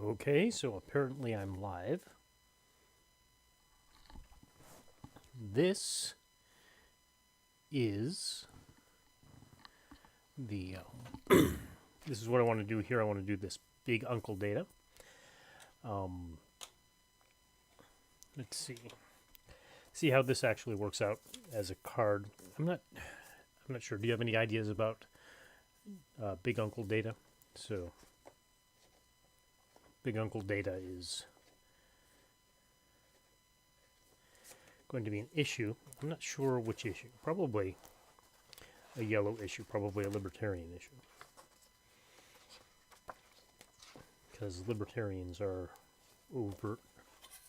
Okay, so apparently I'm live. This is the this is what I want to do here. I want to do this big Uncle Data. Um, let's see how this actually works out as a card. I'm not sure. Do you have any ideas about Big Uncle Data? So Big Uncle Data is going to be an issue. I'm not sure which issue. Probably a yellow issue. Probably a libertarian issue. Because libertarians are overt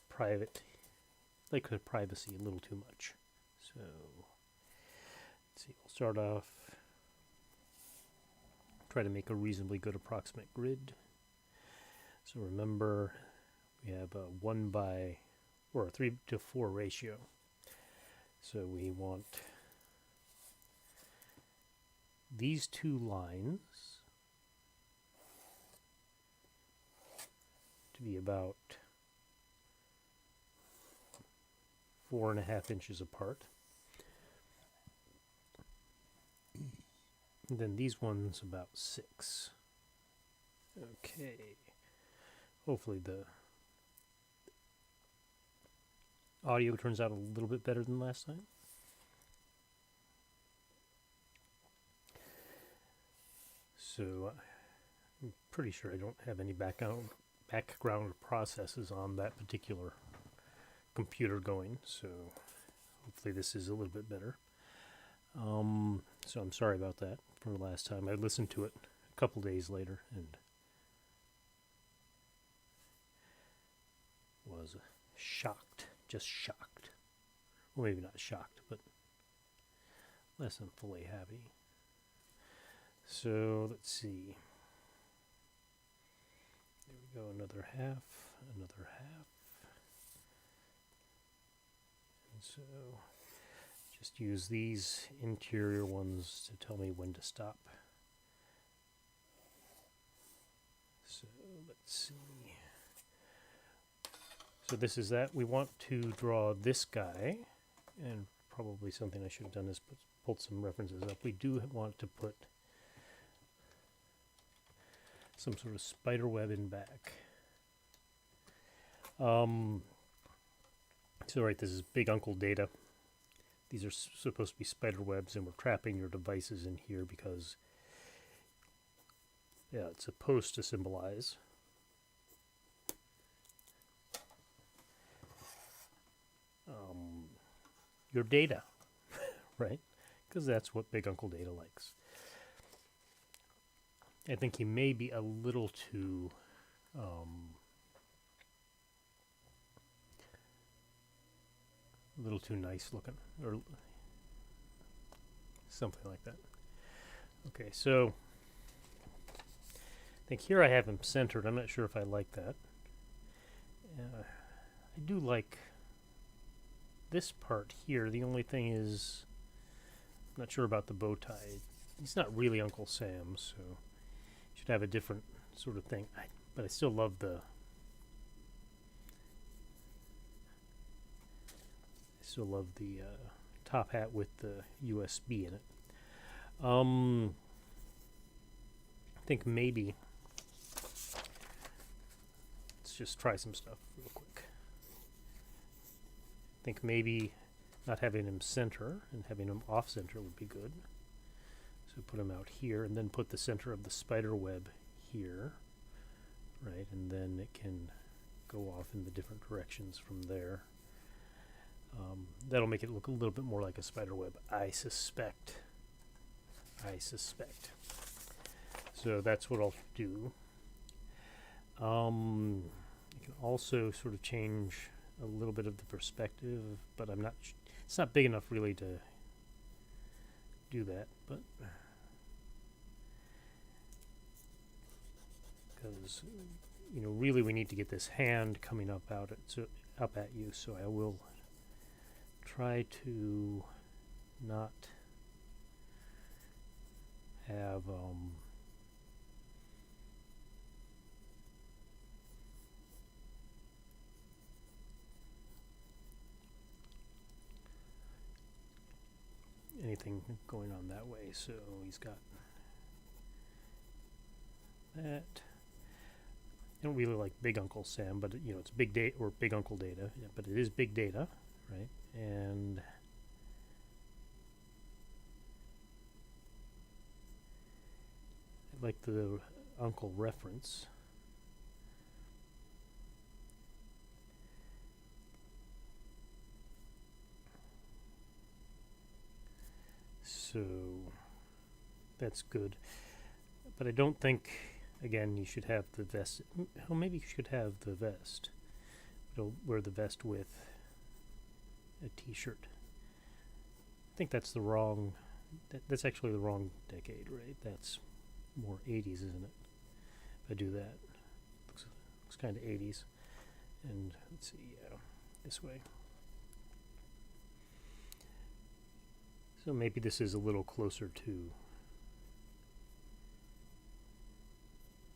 private. They could privacy a little too much. So let's see. We'll start off. Try to make a reasonably good approximate grid. So remember, we have a 1 by or a 3:4 ratio. So we want these two lines to be about 4.5 inches apart. And then these ones about 6. Okay. Hopefully the audio turns out a little bit better than last time. So I'm pretty sure I don't have any background processes on that particular computer going, so hopefully this is a little bit better. So I'm sorry about that from the last time. I listened to it a couple days later and was shocked, just shocked. Well, maybe not shocked, but less than fully happy. So let's see. There we go, another half. And so just use these interior ones to tell me when to stop. So let's see. So this is that. We want to draw this guy, and probably something I should have done is pulled some references up. We do want to put some sort of spider web in back. So right, this is Big Uncle Data. These are supposed to be spider webs, and we're trapping your devices in here because, yeah, it's supposed to symbolize your data, right? Because that's what Big Uncle Data likes. I think he may be a little too nice looking, or something like that. Okay, so I think here I have him centered. I'm not sure if I like that. I do like this part here. The only thing is, I'm not sure about the bow tie. He's not really Uncle Sam, so he should have a different sort of thing. But I still love the top hat with the USB in it. I think maybe let's just try some stuff real quick. I think maybe not having him center and having him off center would be good. So put him out here and then put the center of the spider web here, right? And then it can go off in the different directions from there. That'll make it look a little bit more like a spider web, I suspect. So that's what I'll do. You can also sort of change a little bit of the perspective, but I'm not. It's not big enough really to do that, but because really we need to get this hand coming up at you. So I will try to not have anything going on that way. So he's got that. I don't really like Big Uncle Sam, but you know, it's big data or Big Uncle data, yeah, but it is big data, right? And I like the uncle reference. So that's good. But I don't think, again, you should have the vest. Well, maybe you should have the vest. But wear the vest with a t-shirt. I think that's the wrong, that's actually the wrong decade, right? That's more 80s, isn't it? If I do that, looks kind of 80s. And let's see, yeah, this way. So maybe this is a little closer to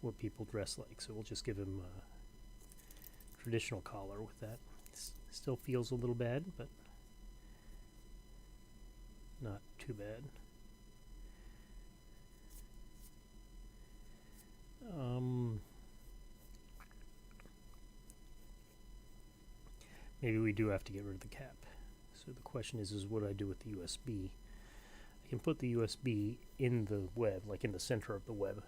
what people dress like. So we'll just give him a traditional collar with that. Still feels a little bad, but not too bad. Maybe we do have to get rid of the cap. So the question is what do I do with the USB? I can put the USB in the web, like in the center of the web.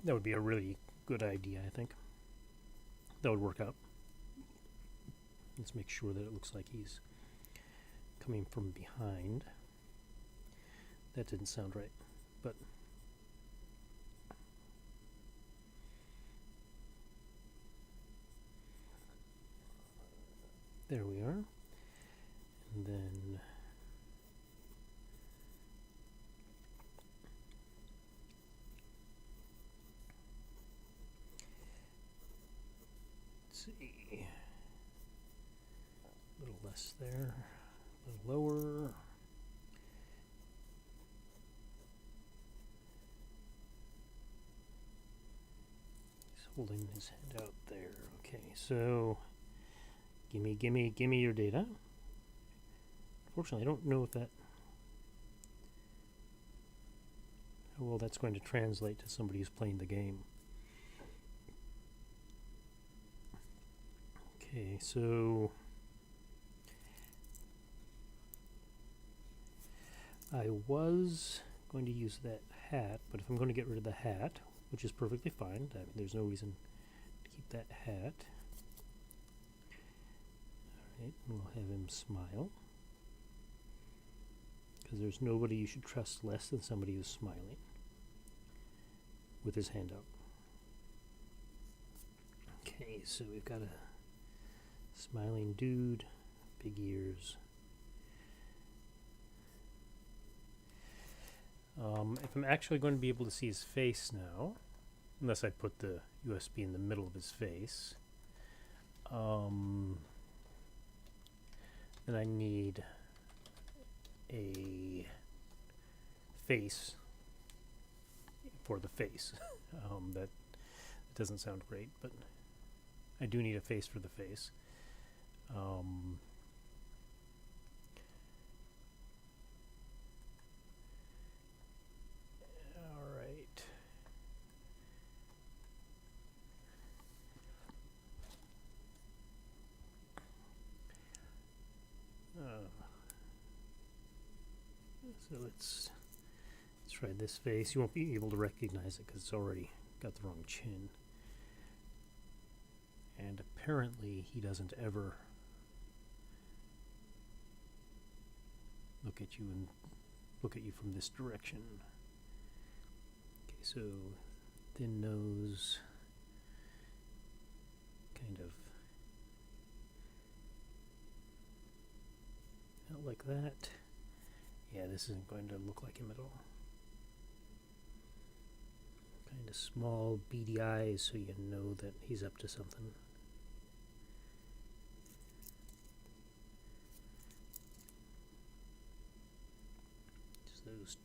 That would be a really good idea, I think. That would work out. Let's make sure that it looks like he's coming from behind. That didn't sound right, but there we are. And then let's see, a little less there, a little lower. He's holding his head out there. Okay, so gimme your data. Unfortunately, I don't know if that, how well that's going to translate to somebody who's playing the game. Okay, so I was going to use that hat, but if I'm going to get rid of the hat, which is perfectly fine, I mean, there's no reason to keep that hat. Alright, we'll have him smile. Because there's nobody you should trust less than somebody who's smiling with his hand out. Okay, so we've got a smiling dude, big ears. If I'm actually going to be able to see his face now, unless I put the USB in the middle of his face, then I need a face for the face. That doesn't sound great, but I do need a face for the face. All right. So let's try this face. You won't be able to recognize it because it's already got the wrong chin. And apparently he doesn't ever look at you from this direction. Okay, so thin nose, kind of out like that. Yeah, this isn't going to look like him at all. Kind of small, beady eyes, so you know that he's up to something. Just those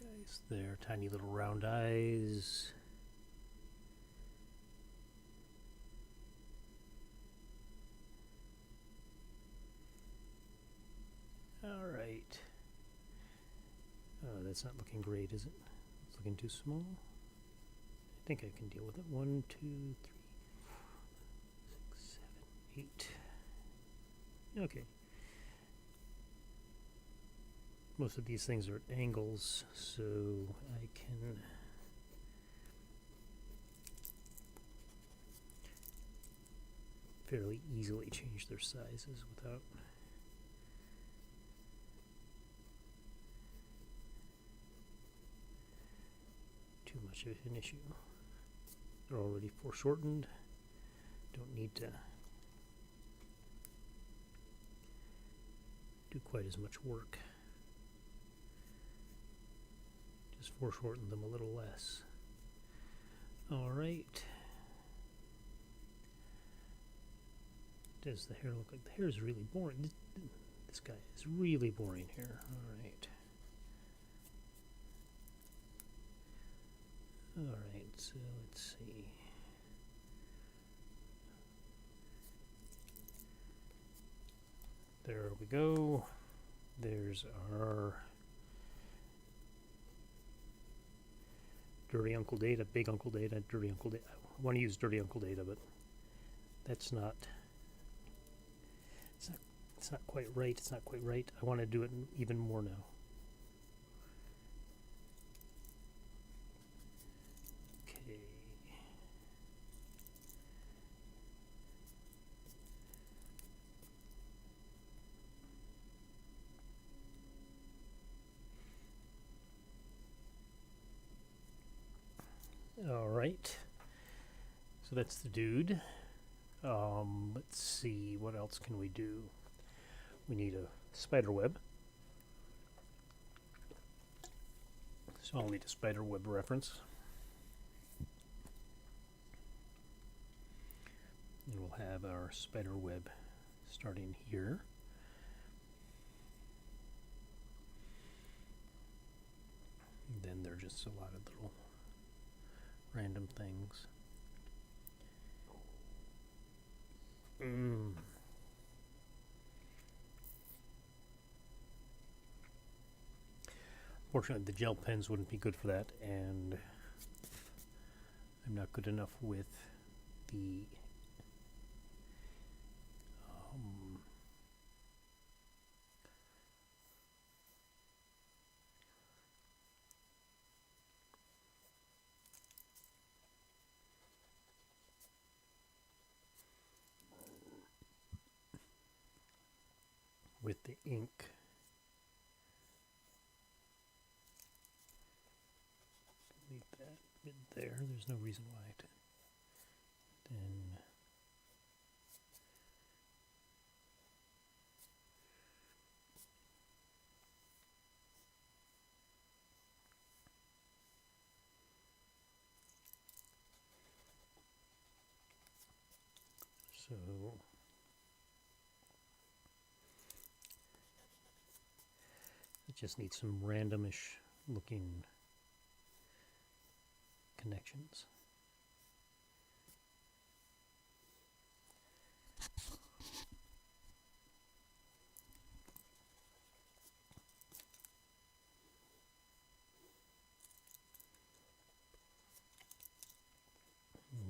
guys there, tiny little round eyes. that's not looking great, is it? It's looking too small. I think I can deal with it. 1, 2, 3, 4, 5, 6, 7, 8. Okay. Most of these things are at angles, so I can fairly easily change their sizes without too much of an issue. They're already foreshortened. Don't need to do quite as much work. Just foreshorten them a little less. All right. Does the hair look like the hair is really boring? This guy is really boring here. All right. All right, so let's see. There we go. There's our Dirty Uncle Data, Big Uncle Data, Dirty Uncle Data. I want to use Dirty Uncle Data, but that's not. It's not quite right. It's not quite right. I want to do it even more now. Okay. All right. So that's the dude. Let's see, what else can we do? We need a spider web. So I'll need a spider web reference. And we'll have our spider web starting here. And then there are just a lot of little random things. Fortunately, the gel pens wouldn't be good for that, and I'm not good enough with the with the ink. Leave that bit there. There's no reason why to. Then so it just needs some randomish looking connections.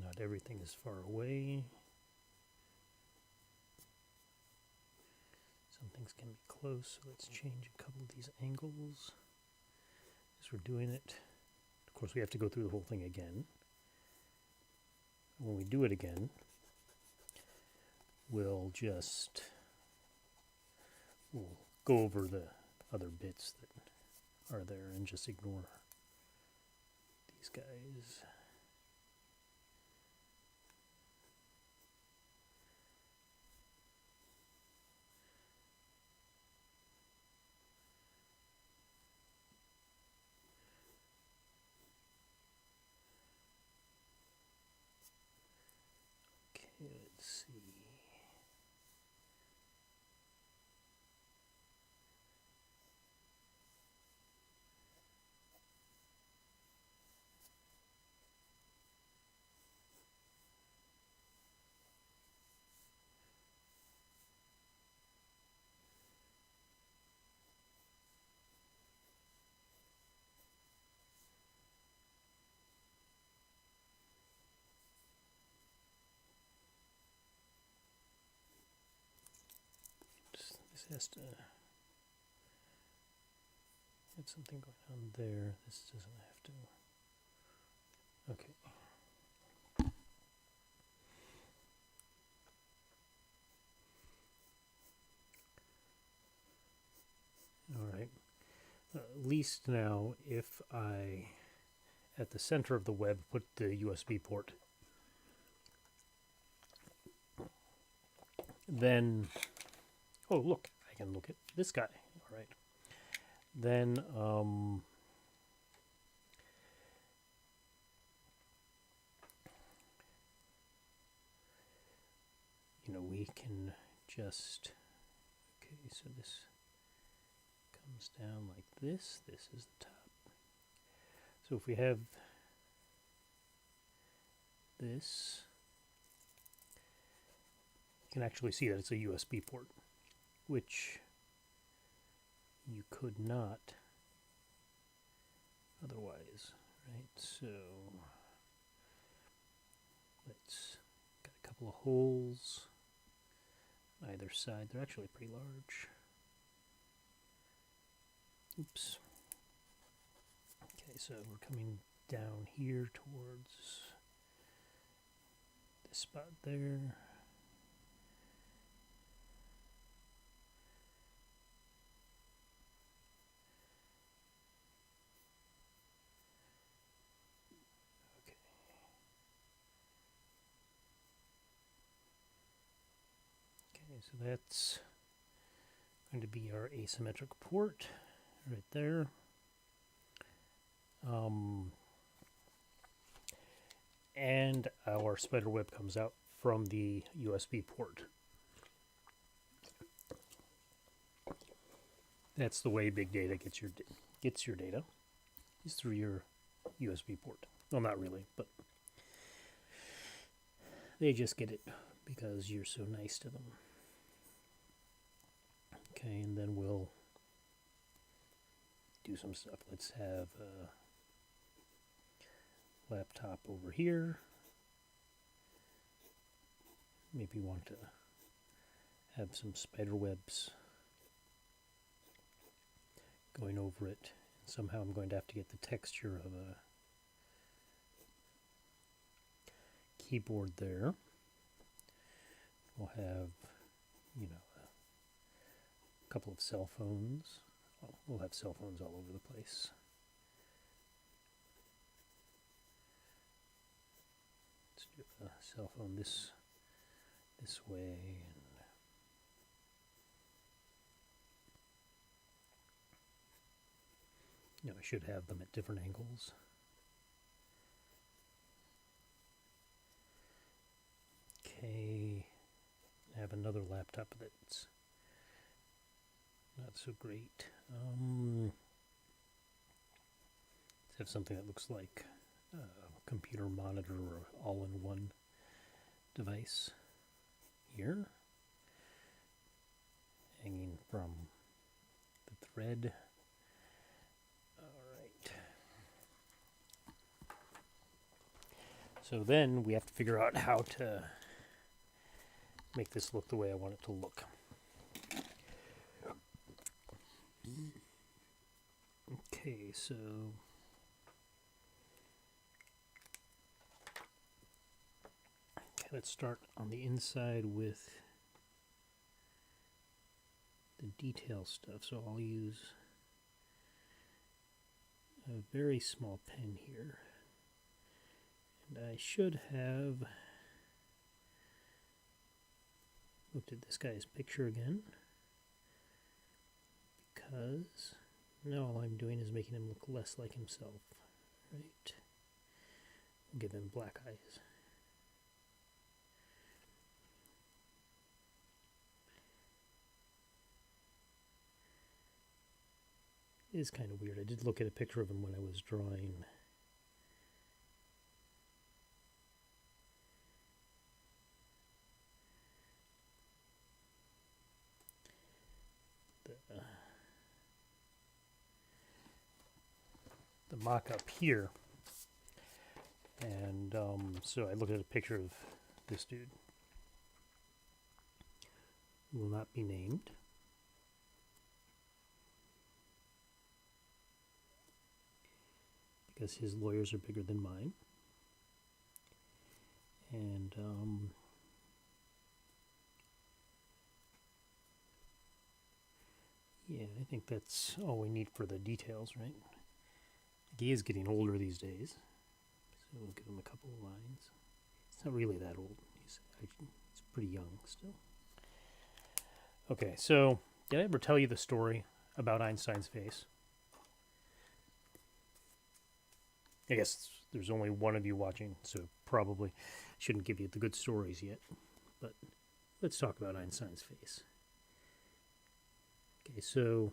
Not everything is far away. Some things can be close, so let's change a couple of these angles as we're doing it. Of course, we have to go through the whole thing again. When we do it again, we'll go over the other bits that are there and just ignore these guys. Okay, let's see. This has to get something going on there. This doesn't have to. Okay. All right. At least now, if I, at the center of the web, put the USB port, then, oh look, I can look at this guy. All right. Then, we can just, okay, so this comes down like this. This is the top. So if we have this, you can actually see that it's a USB port, which you could not otherwise, right? So let's got a couple of holes on either side. They're actually pretty large. Oops. Okay, so we're coming down here towards this spot there. Okay, so that's going to be our asymmetric port right there. And our spider web comes out from the USB port. That's the way big data gets your data, is through your USB port. Well, not really, but they just get it because you're so nice to them. Okay, and then we'll do some stuff. Let's have a laptop over here. Maybe want to have some spider webs going over it. And somehow I'm going to have to get the texture of a keyboard there. We'll have, a couple of cell phones. We'll have cell phones all over the place. Let's do a cell phone this way. And I should have them at different angles. Okay, I have another laptop that's not so great. Let's have something that looks like a computer monitor or all-in-one device here, hanging from the thread. All right. So then we have to figure out how to make this look the way I want it to look. Okay, so let's start on the inside with the detail stuff. So I'll use a very small pen here. And I should have looked at this guy's picture again, because now all I'm doing is making him look less like himself, right? I'll give him black eyes. It is kind of weird. I did look at a picture of him when I was drawing the mock-up here, and so I looked at a picture of this dude, who will not be named, guess his lawyers are bigger than mine. And yeah, I think that's all we need for the details, right? He is getting older these days, so we'll give him a couple of lines. He's not really that old. He's pretty young still. Okay, so did I ever tell you the story about Einstein's face? I guess there's only one of you watching, so probably shouldn't give you the good stories yet. But let's talk about Einstein's face. Okay, so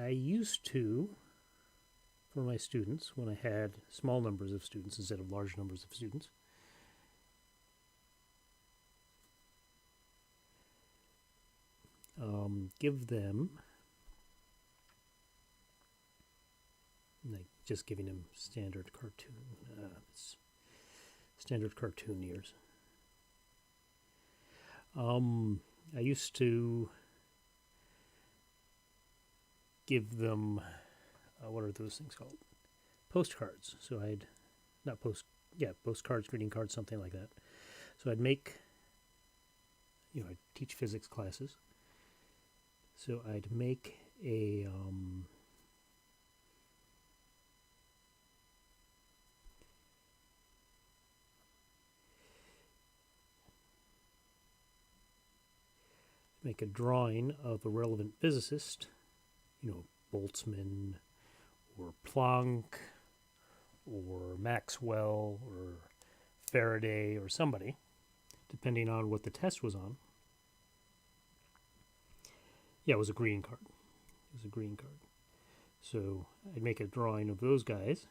I used to, for my students, when I had small numbers of students instead of large numbers of students, give them, like just giving them standard cartoon ears. I used to give them, what are those things called? Postcards. So postcards, greeting cards, something like that. So I'd make, I'd teach physics classes. So I'd make a drawing of a relevant physicist, Boltzmann or Planck or Maxwell or Faraday or somebody, depending on what the test was on. Yeah, it was a green card. So I'd make a drawing of those guys,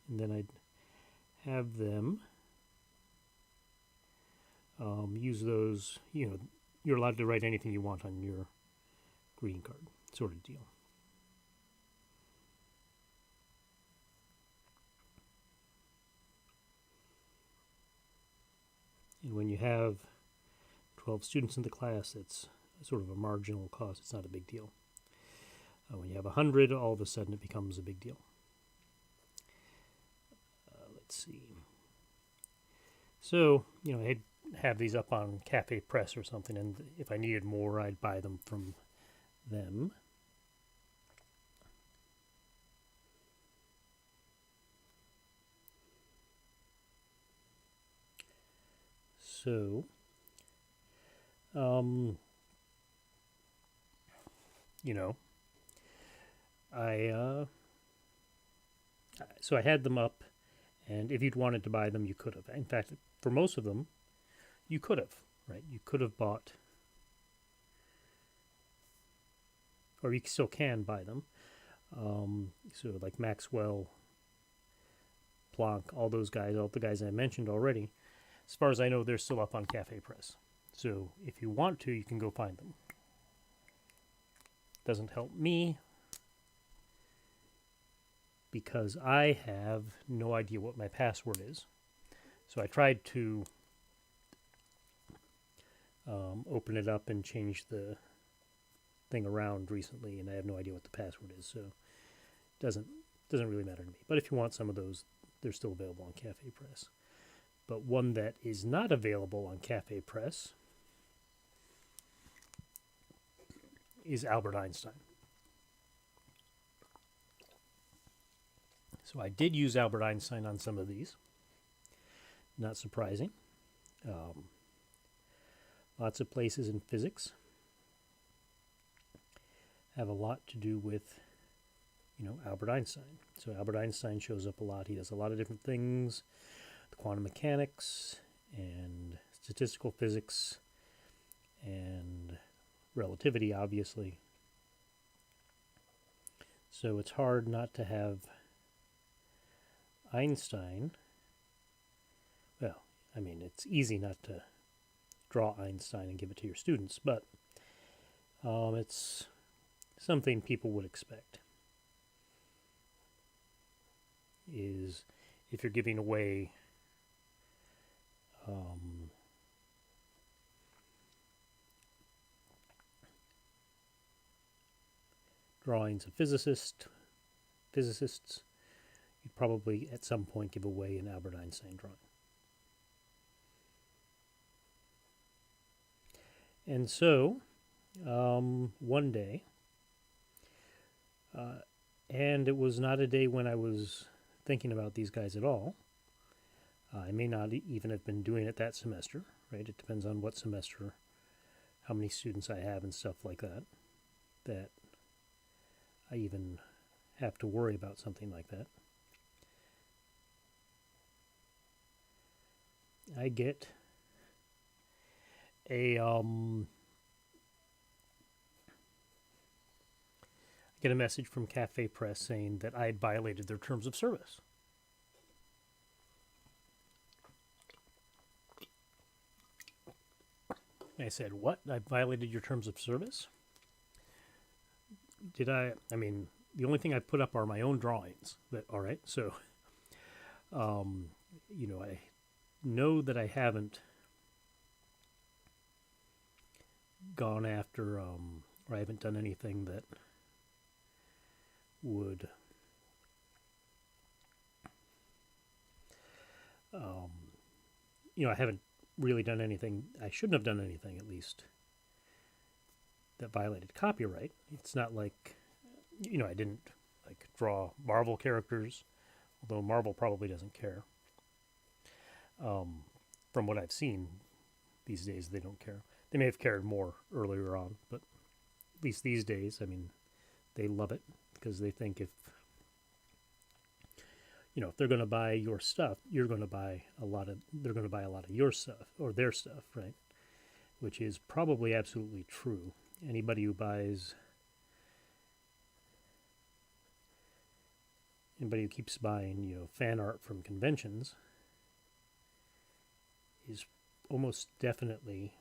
and then I'd have them use those, you're allowed to write anything you want on your green card, sort of deal. And when you have 12 students in the class, it's sort of a marginal cost. It's not a big deal. When you have 100, all of a sudden it becomes a big deal. Let's see. So, I'd have these up on Cafe Press or something, and if I needed more, I'd buy them from them. So, I had them up, and if you'd wanted to buy them, you could have. In fact, for most of them, you could have, right? You could have bought, or you still can buy them. So like Maxwell, Planck, all the guys I mentioned already, as far as I know, they're still up on Cafe Press. So if you want to, you can go find them. Doesn't help me, because I have no idea what my password is. So I tried to open it up and change the thing around recently, and I have no idea what the password is, so it doesn't really matter to me. But if you want some of those, they're still available on Cafe Press. But one that is not available on Cafe Press is Albert Einstein. So I did use Albert Einstein on some of these. Not surprising. Lots of places in physics have a lot to do with, Albert Einstein. So Albert Einstein shows up a lot. He does a lot of different things. The quantum mechanics and statistical physics and relativity, obviously. So it's hard not to have Einstein. Well, it's easy not to draw Einstein and give it to your students, but it's something people would expect. Is if you're giving away drawings of physicists, you'd probably at some point give away an Albert Einstein drawing. And so, one day, and it was not a day when I was thinking about these guys at all. I may not even have been doing it that semester, right? It depends on what semester, how many students I have and stuff like that, that I even have to worry about something like that. I get a message from Cafe Press saying that I had violated their terms of service. I said, "What? I violated your terms of service? Did I? I mean, the only thing I put up are my own drawings. All right, so, I know that I haven't gone after, or I haven't done anything that would, I haven't really done anything. I shouldn't have done anything, at least, that violated copyright. It's not like, I didn't draw Marvel characters, although Marvel probably doesn't care. From what I've seen these days, they don't care. They may have cared more earlier on, but at least these days, they love it because they think if they're going to buy your stuff, they're going to buy a lot of your stuff or their stuff, right? Which is probably absolutely true. Anybody who keeps buying, fan art from conventions is almost definitely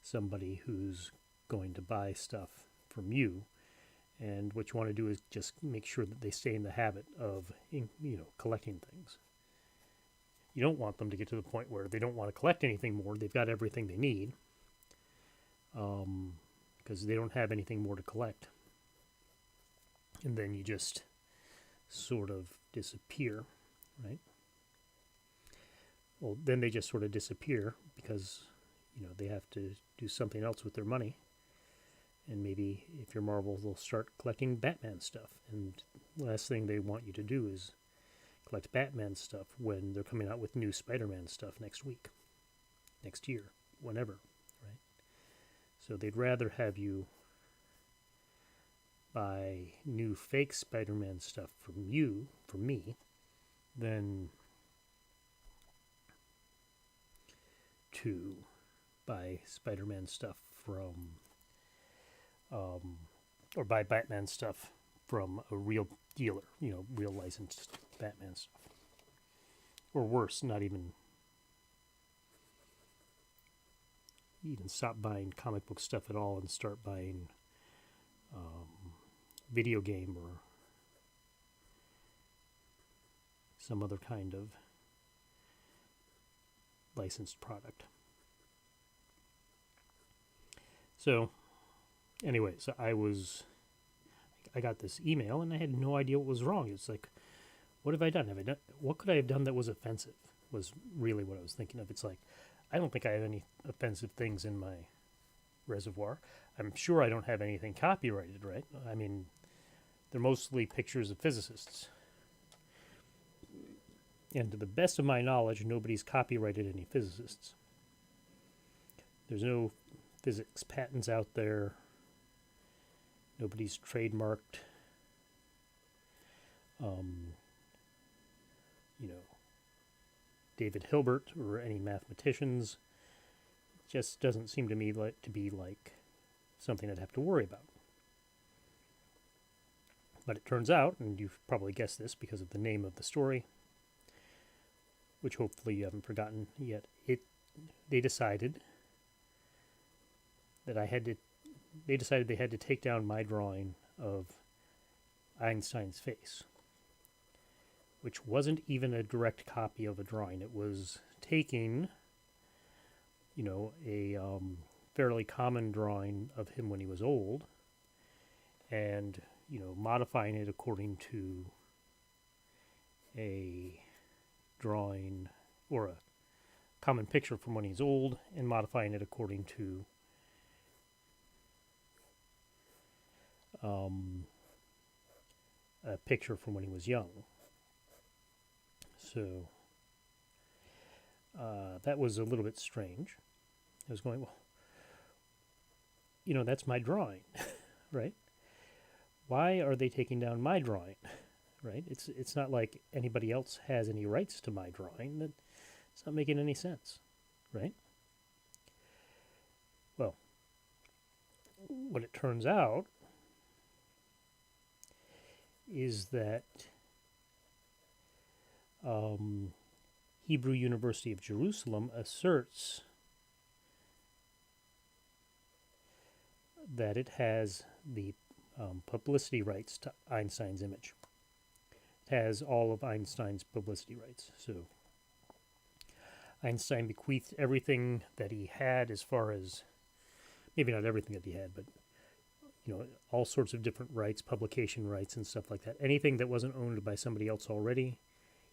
somebody who's going to buy stuff from you. And what you want to do is just make sure that they stay in the habit of, collecting things. You don't want them to get to the point where they don't want to collect anything more. They've got everything they need because they don't have anything more to collect. And then you just sort of disappear, right? Well, then they just sort of disappear because, they have to do something else with their money. And maybe if you're Marvel, they'll start collecting Batman stuff. And the last thing they want you to do is collect Batman stuff when they're coming out with new Spider-Man stuff next year, whenever, right? So they'd rather have you buy new fake Spider-Man stuff from me, than to buy Spider-Man stuff from or buy Batman stuff from a real dealer, real licensed Batman stuff. Or worse, not even stop buying comic book stuff at all and start buying video game or some other kind of licensed product. So, anyway, so I got this email and I had no idea what was wrong. It's like, what have I done? What could I have done that was offensive? Was really what I was thinking of. It's like, I don't think I have any offensive things in my reservoir. I'm sure I don't have anything copyrighted, right? They're mostly pictures of physicists. And to the best of my knowledge, nobody's copyrighted any physicists. There's no physics patents out there. Nobody's trademarked, David Hilbert or any mathematicians. It just doesn't seem to me to be like something I'd have to worry about. But it turns out, and you've probably guessed this because of the name of the story, which hopefully you haven't forgotten yet, they decided they had to take down my drawing of Einstein's face, which wasn't even a direct copy of a drawing. It was taking, a fairly common drawing of him when he was old and modifying it according to a drawing or a common picture from when he's old, and modifying it according to a picture from when he was young. So that was a little bit strange. I was going, well, that's my drawing, right? Why are they taking down my drawing, right? It's not like anybody else has any rights to my drawing. That it's not making any sense, right? Well, what it turns out is that Hebrew University of Jerusalem asserts that it has the publicity rights to Einstein's image. It has all of Einstein's publicity rights. So Einstein bequeathed everything that he had, as far as, maybe not everything that he had, but all sorts of different rights, publication rights and stuff like that. Anything that wasn't owned by somebody else already,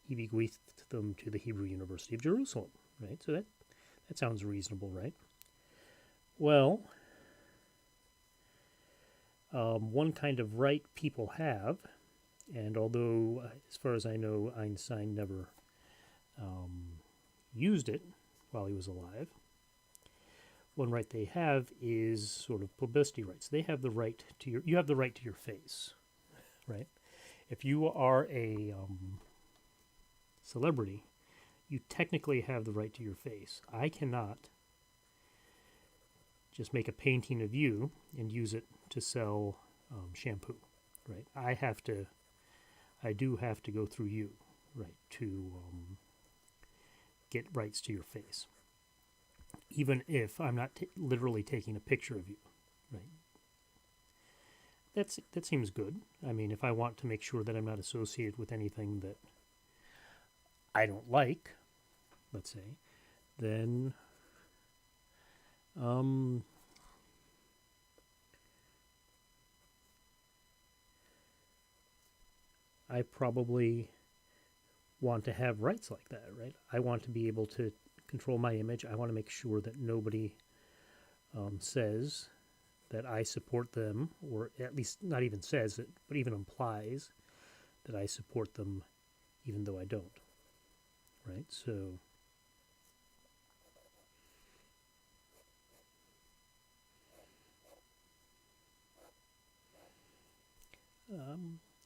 he bequeathed them to the Hebrew University of Jerusalem, right? So that sounds reasonable, right? Well, one kind of right people have, and although, as far as I know, Einstein never used it while he was alive, one right they have is sort of publicity rights. They have the right to you have the right to your face, right? If you are a celebrity, you technically have the right to your face. I cannot just make a painting of you and use it to sell shampoo, right? I do have to go through you, right, to get rights to your face, even if I'm not literally taking a picture of you, right? That seems good. I mean, if I want to make sure that I'm not associated with anything that I don't like, let's say, then I probably want to have rights like that, right? I want to be able to control my image. I want to make sure that nobody says that I support them, or at least not even says it, but even implies that I support them, even though I don't, right? So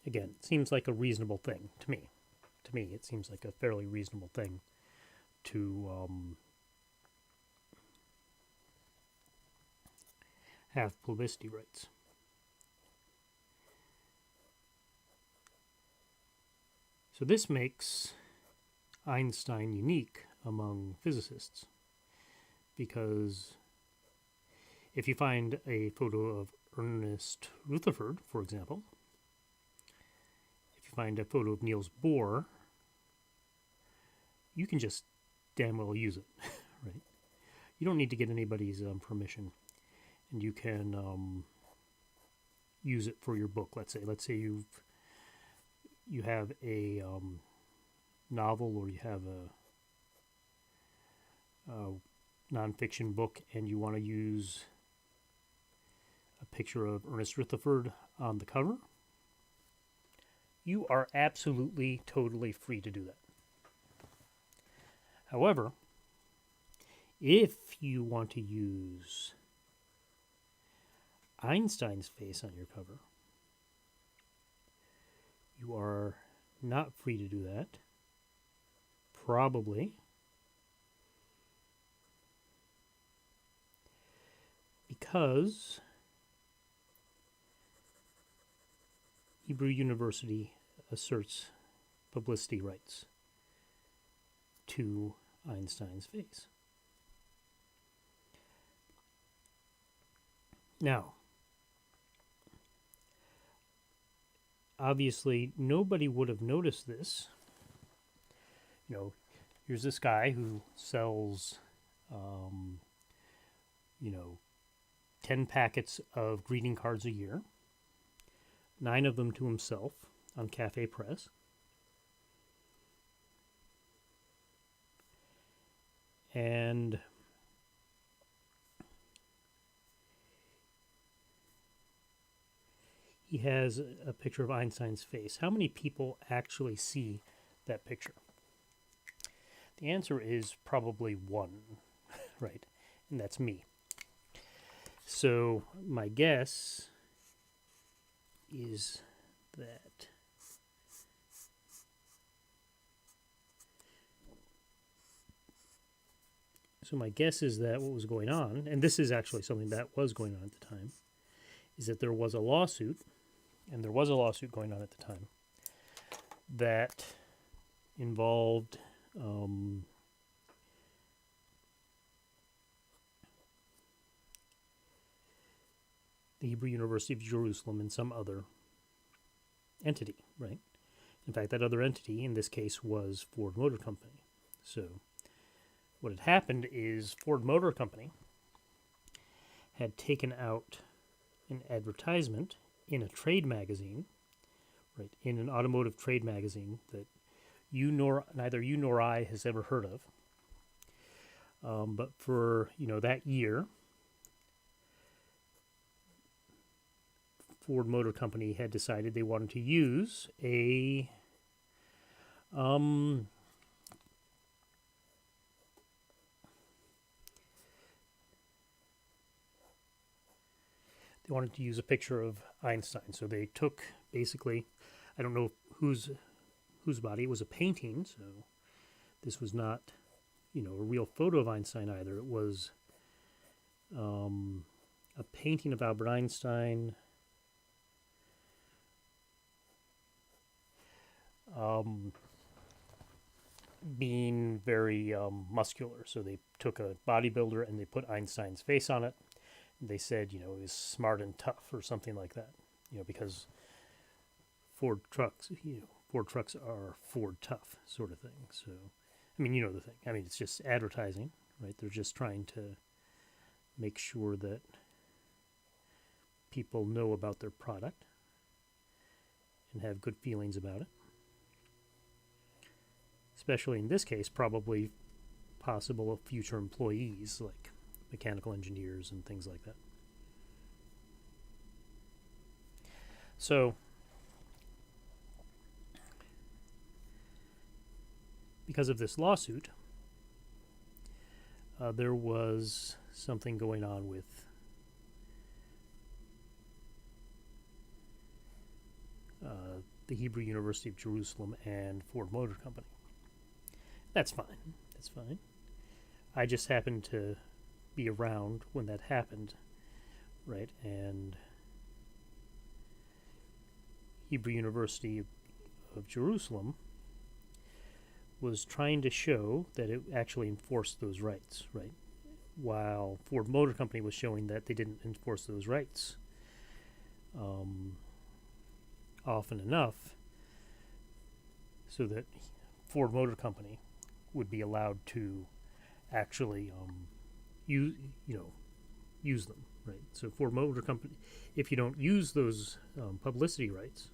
again, it seems like a reasonable thing to me. To me, it seems like a fairly reasonable thing to have publicity rights. So this makes Einstein unique among physicists, because if you find a photo of Ernest Rutherford, for example, if you find a photo of Niels Bohr, you can just damn well use it, right? You don't need to get anybody's permission, and you can use it for your book. Let's say you have a novel, or you have a nonfiction book, and you want to use a picture of Ernest Rutherford on the cover. You are absolutely, totally free to do that. However, if you want to use Einstein's face on your cover, you are not free to do that. Probably because Hebrew University asserts publicity rights to Einstein's face. Now, obviously, nobody would have noticed this. Here's this guy who sells, 10 packets of greeting cards a year. 9 of them to himself on Cafe Press. And he has a picture of Einstein's face. How many people actually see that picture? The answer is probably 1, right? And that's me. So my guess is that what was going on, and this is actually something that was going on at the time, is that there was a lawsuit, and there was a lawsuit going on at the time, that involved the Hebrew University of Jerusalem and some other entity, right? In fact, that other entity in this case was Ford Motor Company. So what had happened is Ford Motor Company had taken out an advertisement in a trade magazine, right, in an automotive trade magazine that neither you nor I has ever heard of. But for that year, Ford Motor Company had decided they wanted to use a picture of Einstein. So they took, basically, I don't know whose body. It was a painting, so this was not, a real photo of Einstein either. It was a painting of Albert Einstein. Being very muscular. So they took a bodybuilder and they put Einstein's face on it. They said, he was smart and tough or something like that, because Ford trucks are Ford tough sort of thing. So, I mean, the thing. I mean, it's just advertising, right? They're just trying to make sure that people know about their product and have good feelings about it. Especially in this case, probably possible future employees like mechanical engineers and things like that. So, because of this lawsuit, there was something going on with the Hebrew University of Jerusalem and Ford Motor Company. That's fine. That's fine. I just happened to be around when that happened, right? And Hebrew University of Jerusalem was trying to show that it actually enforced those rights, right? While Ford Motor Company was showing that they didn't enforce those rights often enough so that Ford Motor Company would be allowed to actually use them, right? So Ford Motor Company, if you don't use those publicity rights,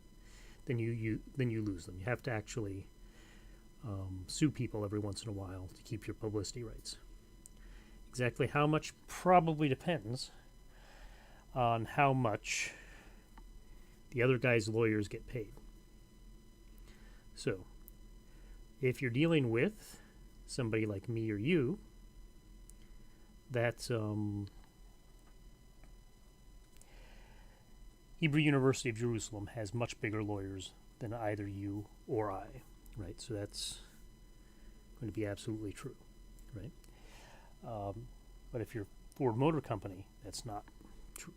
then you lose them. You have to actually sue people every once in a while to keep your publicity rights. Exactly how much probably depends on how much the other guy's lawyers get paid. So, if you're dealing with somebody like me or you, that's Hebrew University of Jerusalem has much bigger lawyers than either you or I, right? So that's going to be absolutely true, right? But if you're Ford Motor Company, that's not true.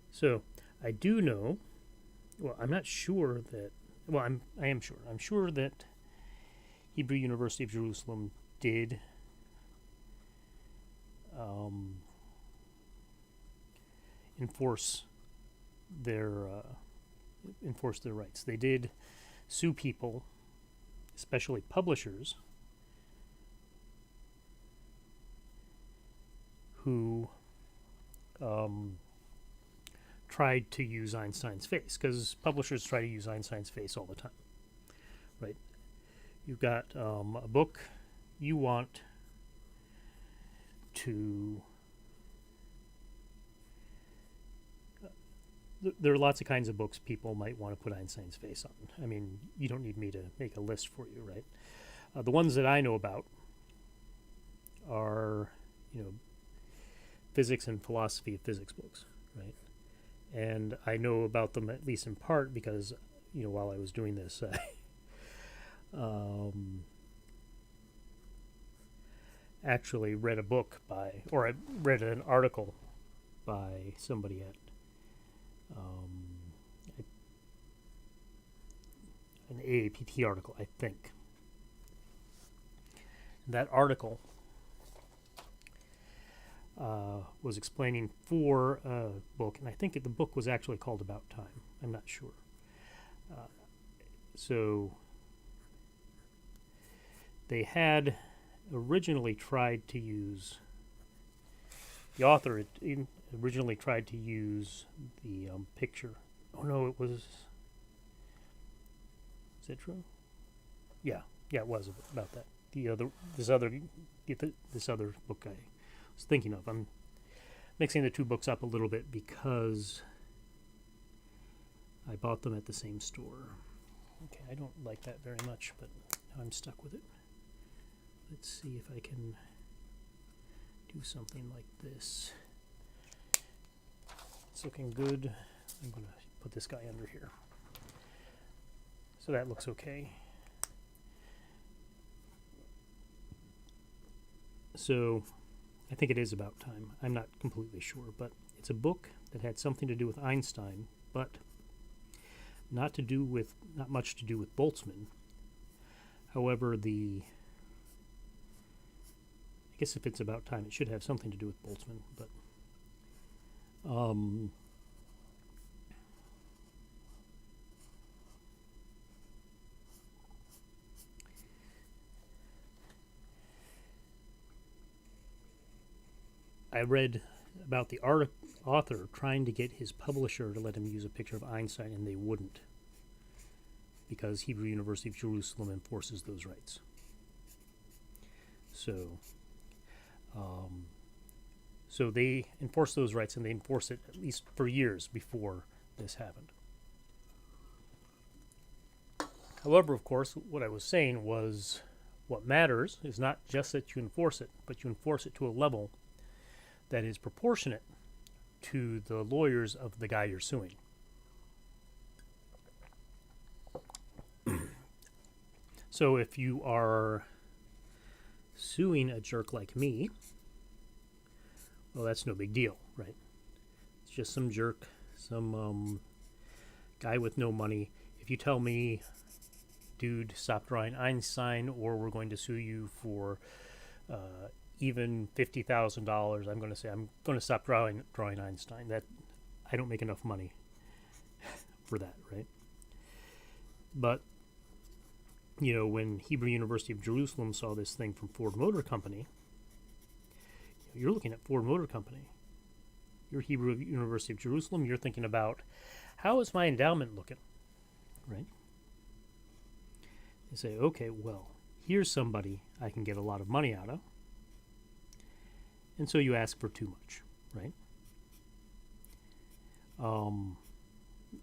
So I do know, well, I'm not sure that, well, I am sure. I'm sure that Hebrew University of Jerusalem did enforce their rights. They did sue people, especially publishers, who tried to use Einstein's face, because publishers try to use Einstein's face all the time, right? You've got a book you want to... There are lots of kinds of books people might want to put Einstein's face on. I mean, you don't need me to make a list for you, right? The ones that I know about are, physics and philosophy of physics books, right? And I know about them at least in part because, while I was doing this, I actually read a book I read an article by somebody at an AAPT article, I think. That article was explaining for a book, and I think the book was actually called About Time. I'm not sure. So they had originally tried to use... The author originally tried to use the picture. Oh no, it was... Is that true? Yeah, it was about that. This other book I was thinking of. I'm mixing the two books up a little bit because I bought them at the same store. Okay, I don't like that very much, but now I'm stuck with it. Let's see if I can do something like this. It's looking good. I'm going to put this guy under here. So that looks okay. So I think it is About Time. I'm not completely sure, but it's a book that had something to do with Einstein, but not much to do with Boltzmann. However, I guess if it's About Time, it should have something to do with Boltzmann, but I read about the author trying to get his publisher to let him use a picture of Einstein, and they wouldn't, because Hebrew University of Jerusalem enforces those rights. So they enforce those rights, and they enforce it at least for years before this happened. However, of course, what I was saying was what matters is not just that you enforce it, but you enforce it to a level that is proportionate to the lawyers of the guy you're suing. So if you are suing a jerk like me, well, that's no big deal, right? It's just some jerk, some guy with no money. If you tell me, dude, stop drawing Einstein, or we're going to sue you for even $50,000, I'm going to say I'm going to stop drawing Einstein. That I don't make enough money for that, right? But when Hebrew University of Jerusalem saw this thing from Ford Motor Company, you're looking at Ford Motor Company. You're Hebrew University of Jerusalem. You're thinking about, how is my endowment looking, right? They say, okay, well, here's somebody I can get a lot of money out of. And so you ask for too much, right?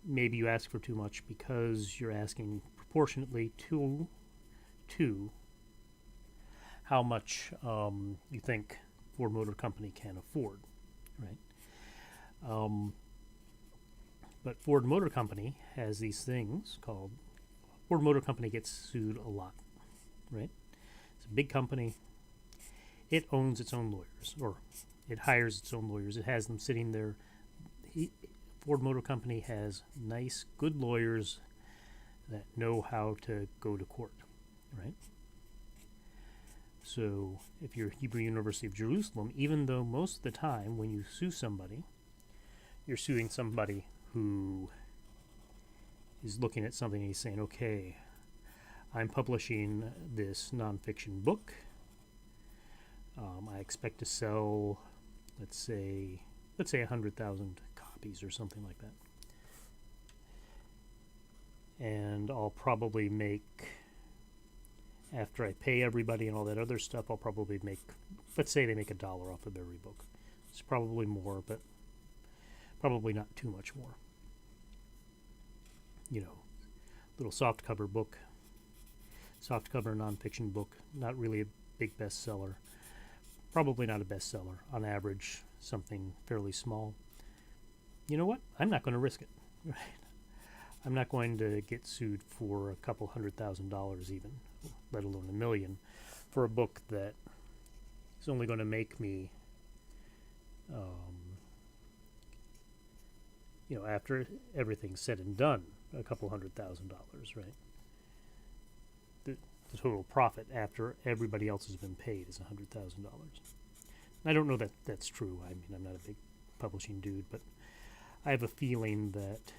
Maybe you ask for too much because you're asking proportionately to how much you think Ford Motor Company can afford, right? But Ford Motor Company has these things called... Ford Motor Company gets sued a lot, right? It's a big company. It owns its own lawyers, or it hires its own lawyers. It has them sitting there. Ford Motor Company has nice, good lawyers that know how to go to court, right? So if you're Hebrew University of Jerusalem, even though most of the time when you sue somebody, you're suing somebody who is looking at something and he's saying, okay, I'm publishing this nonfiction book. I expect to sell, let's say 100,000 copies. copies or something like that. And I'll probably make, after I pay everybody and all that other stuff, I'll probably make, let's say they make $1 off of every book. It's probably more, but probably not too much more. You know, little softcover book, softcover nonfiction book, not really a big bestseller. Probably not a bestseller. On average, something fairly small. You know what? I'm not going to risk it. Right? I'm not going to get sued for a couple $100,000 even, let alone $1 million, for a book that is only going to make me, after everything's said and done, a couple $100,000, right? The total profit after everybody else has been paid is $100,000. I don't know that that's true. I mean, I'm not a big publishing dude, but I have a feeling that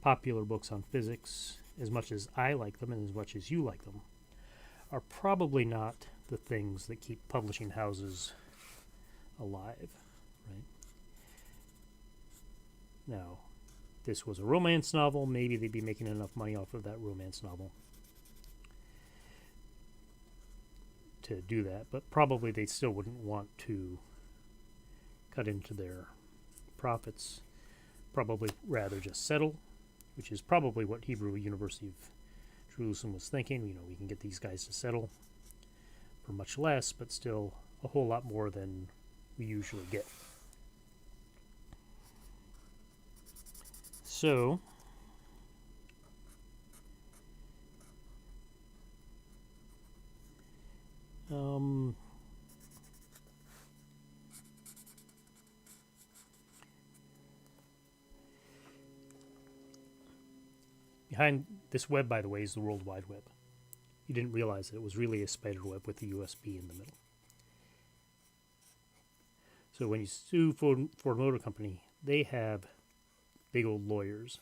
popular books on physics, as much as I like them and as much as you like them, are probably not the things that keep publishing houses alive, right? Now, this was a romance novel. Maybe they'd be making enough money off of that romance novel to do that, but probably they still wouldn't want to cut into their profits. Probably rather just settle, which is probably what Hebrew University of Jerusalem was thinking. You know, we can get these guys to settle for much less, but still a whole lot more than we usually get. So, behind this web, by the way, is the World Wide Web. You didn't realize that it was really a spider web with a USB in the middle. So when you sue Ford Motor Company, they have big old lawyers.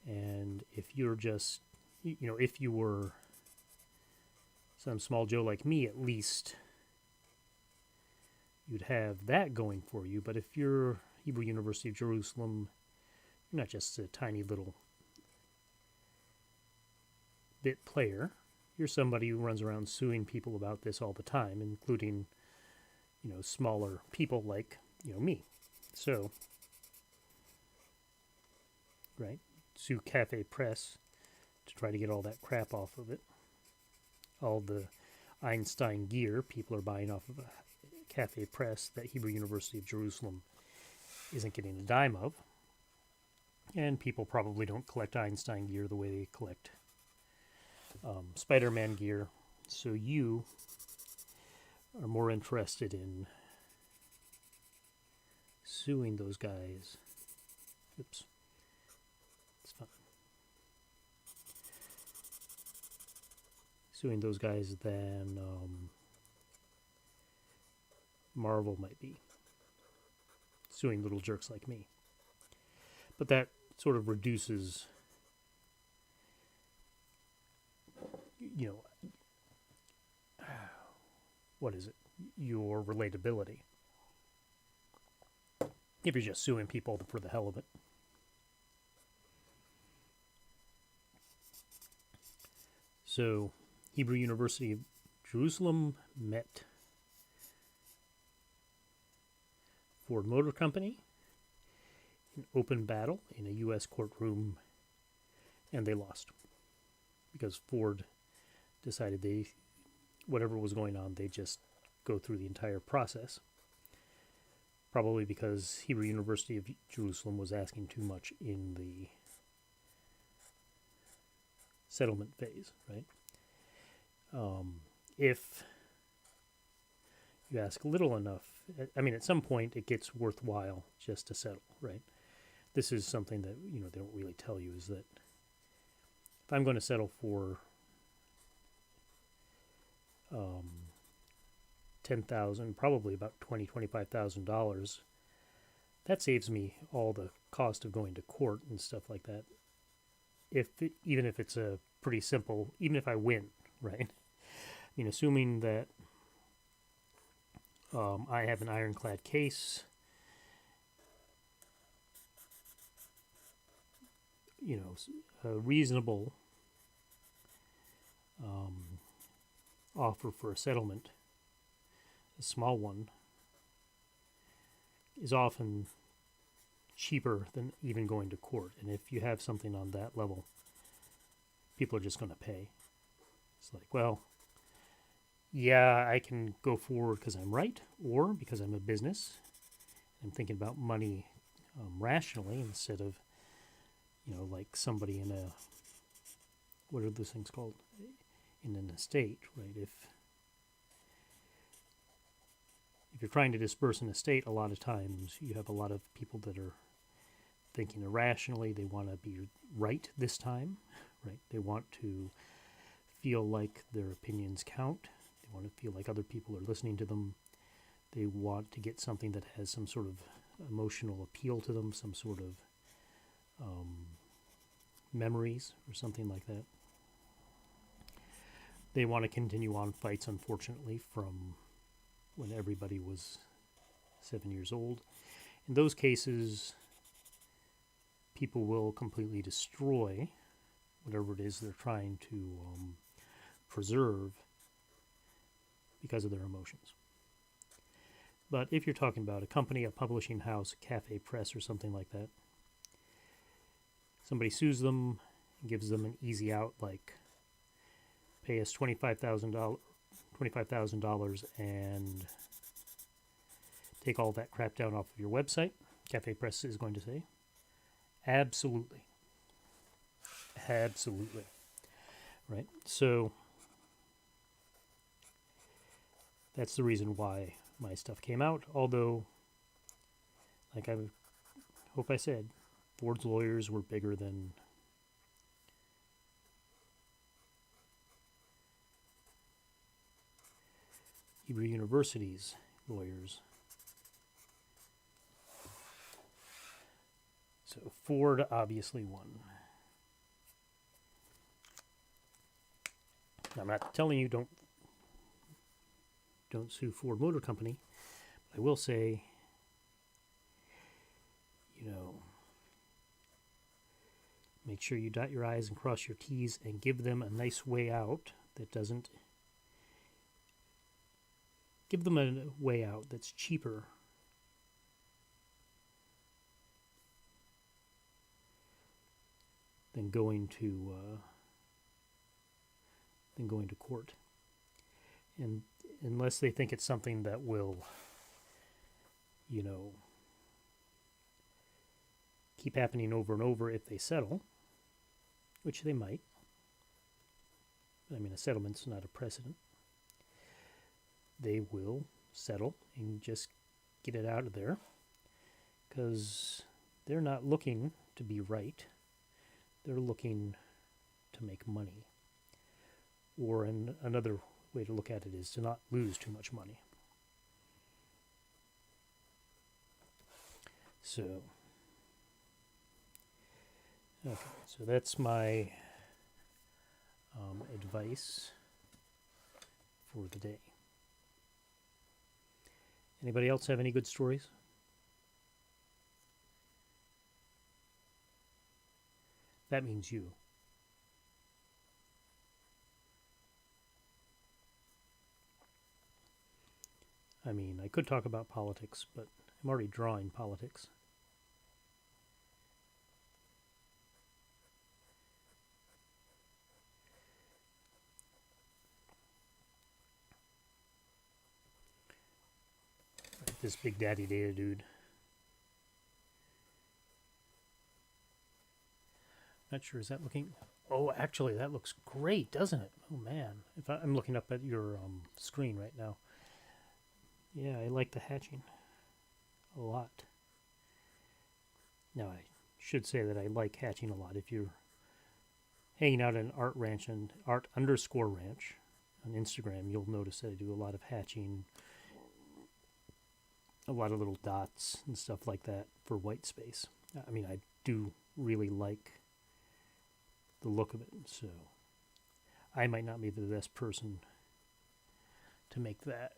And if you're just, if you were some small Joe like me, at least you'd have that going for you. But if you're Hebrew University of Jerusalem, you're not just a tiny little bit player. You're somebody who runs around suing people about this all the time, including, smaller people like, me. So, right, sue Cafe Press to try to get all that crap off of it. All the Einstein gear people are buying off of a Cafe Press that Hebrew University of Jerusalem isn't getting a dime of. And people probably don't collect Einstein gear the way they collect Spider-Man gear. So you are more interested in suing those guys. Oops. It's fine. Suing those guys than Marvel might be. Suing little jerks like me. But that sort of reduces, what is it? Your relatability. If you're just suing people for the hell of it. So, Hebrew University of Jerusalem met Ford Motor Company in open battle in a U.S. courtroom, and they lost. Because Ford decided whatever was going on, they just go through the entire process. Probably because Hebrew University of Jerusalem was asking too much in the settlement phase, right? If you ask little enough, at some point it gets worthwhile just to settle, right? This is something that, they don't really tell you, is that if I'm going to settle for $10,000, probably about $25,000, that saves me all the cost of going to court and stuff like that. Even if it's a pretty simple, even if I win, right? Assuming that I have an ironclad case, a reasonable offer for a settlement, a small one, is often cheaper than even going to court. And if you have something on that level, people are just going to pay. It's like, well, yeah, I can go forward because I'm right, or because I'm a business. I'm thinking about money rationally instead of, like somebody in a, what are those things called? In an estate, right? If you're trying to disperse an estate, a lot of times you have a lot of people that are thinking irrationally. They want to be right this time, right? They want to feel like their opinions count. They want to feel like other people are listening to them. They want to get something that has some sort of emotional appeal to them, some sort of memories or something like that. They want to continue on fights, unfortunately, from when everybody was 7 years old. In those cases, people will completely destroy whatever it is they're trying to preserve because of their emotions. But if you're talking about a company, a publishing house, a cafe press, or something like that, somebody sues them, gives them an easy out, like pay us $25,000 and take all that crap down off of your website, Cafe Press is going to say, absolutely. Absolutely. Right? So that's the reason why my stuff came out. Although, like I hope I said, Ford's lawyers were bigger than Hebrew University's lawyers. So Ford obviously won. I'm not telling you don't sue Ford Motor Company, but I will say, make sure you dot your I's and cross your T's and give them a nice way out that doesn't. Give them a way out that's cheaper than going to court, and unless they think it's something that will, keep happening over and over if they settle, which they might. I mean, a settlement's not a precedent. They will settle and just get it out of there because they're not looking to be right. They're looking to make money. Or another way to look at it is to not lose too much money. So, okay, so that's my advice for the day. Anybody else have any good stories? That means you. I mean, I could talk about politics, but I'm already drawing politics. This Big Daddy Data dude. Not sure, is that looking... Oh, actually, that looks great, doesn't it? Oh, man. I'm looking up at your screen right now. Yeah, I like the hatching a lot. Now, I should say that I like hatching a lot. If you're hanging out at an art ranch and art_ranch on Instagram, you'll notice that I do a lot of hatching, a lot of little dots and stuff like that for white space. I mean, I do really like the look of it, so I might not be the best person to make that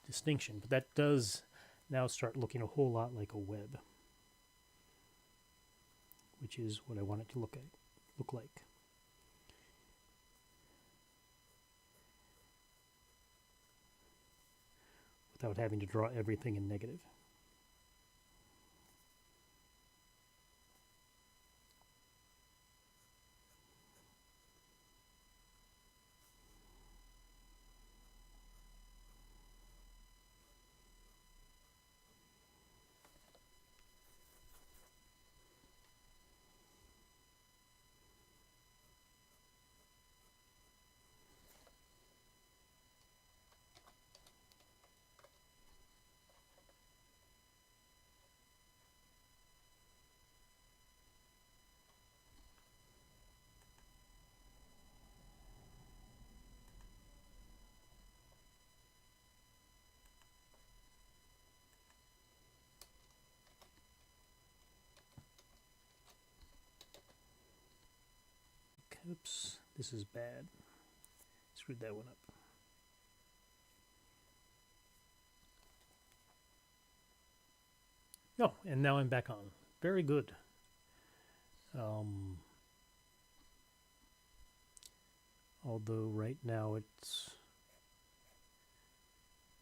distinction, but that does now start looking a whole lot like a web. which is what I want it to look like. Without having to draw everything in negative. Oops, this is bad. Screwed that one up. Oh, and now I'm back on. Very good. Although right now it's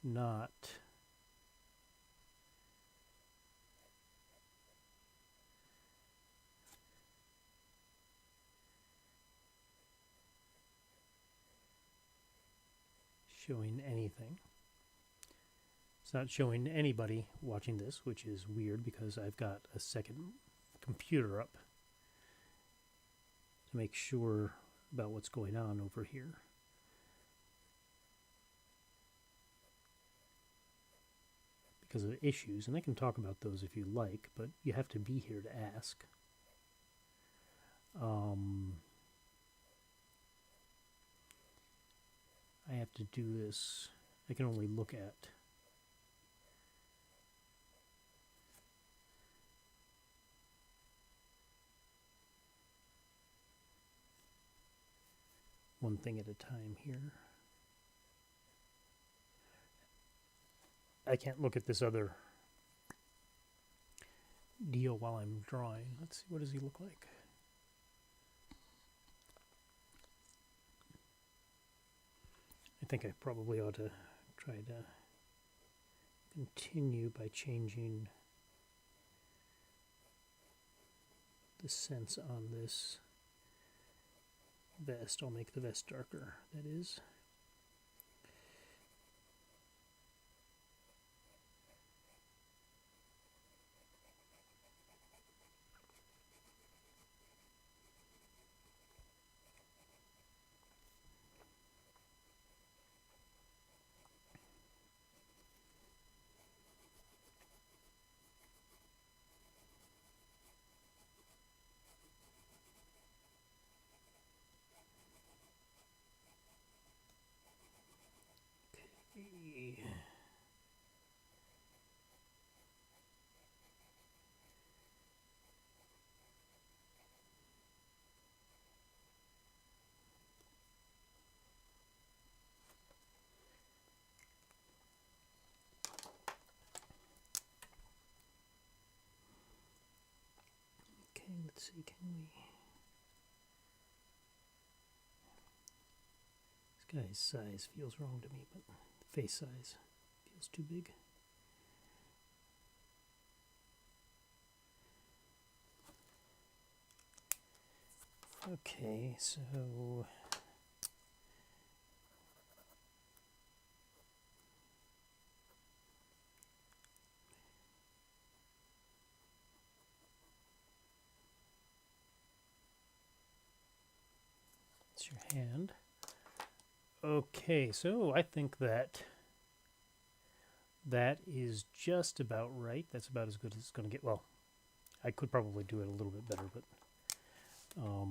not showing anything. It's not showing anybody watching this, which is weird because I've got a second computer up to make sure about what's going on over here. Because of issues, and I can talk about those if you like, but you have to be here to ask. I have to do this. I can only look at one thing at a time here. I can't look at this other deal while I'm drawing. Let's see, what does he look like? I think I probably ought to try to continue by changing the sense on this vest. I'll make the vest darker, that is. Let's see, can we... This guy's size feels wrong to me, but the face size feels too big. Okay, so... It's your hand. Okay, so I think that is just about right. That's about as good as it's going to get. Well, I could probably do it a little bit better, but I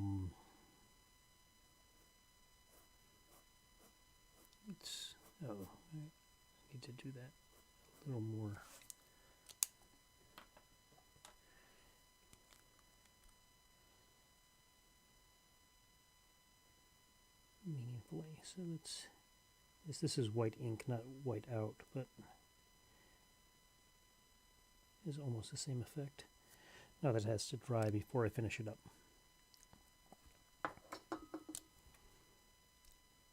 need to do that a little more. Meaningfully. So this is white ink, not white out, but is almost the same effect. Now that has to dry before I finish it up.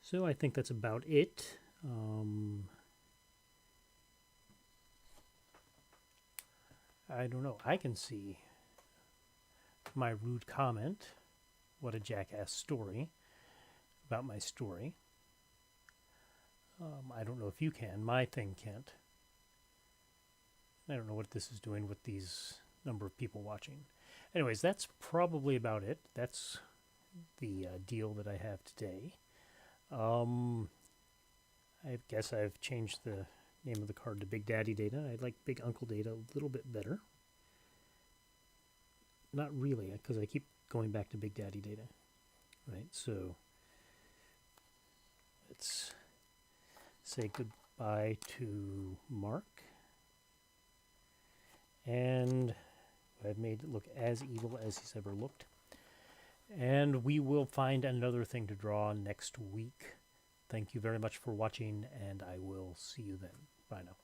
So I think that's about it. I don't know. I can see my rude comment. What a jackass story about my story. I don't know if you can. My thing can't. I don't know what this is doing with these number of people watching. Anyways, that's probably about it. That's the deal that I have today. I guess I've changed the name of the card to Big Daddy Data. I like Big Uncle Data a little bit better. Not really, because I keep going back to Big Daddy Data. Right, so let's say goodbye to Mark. And I've made it look as evil as he's ever looked. And we will find another thing to draw next week. Thank you very much for watching, and I will see you then. Bye now.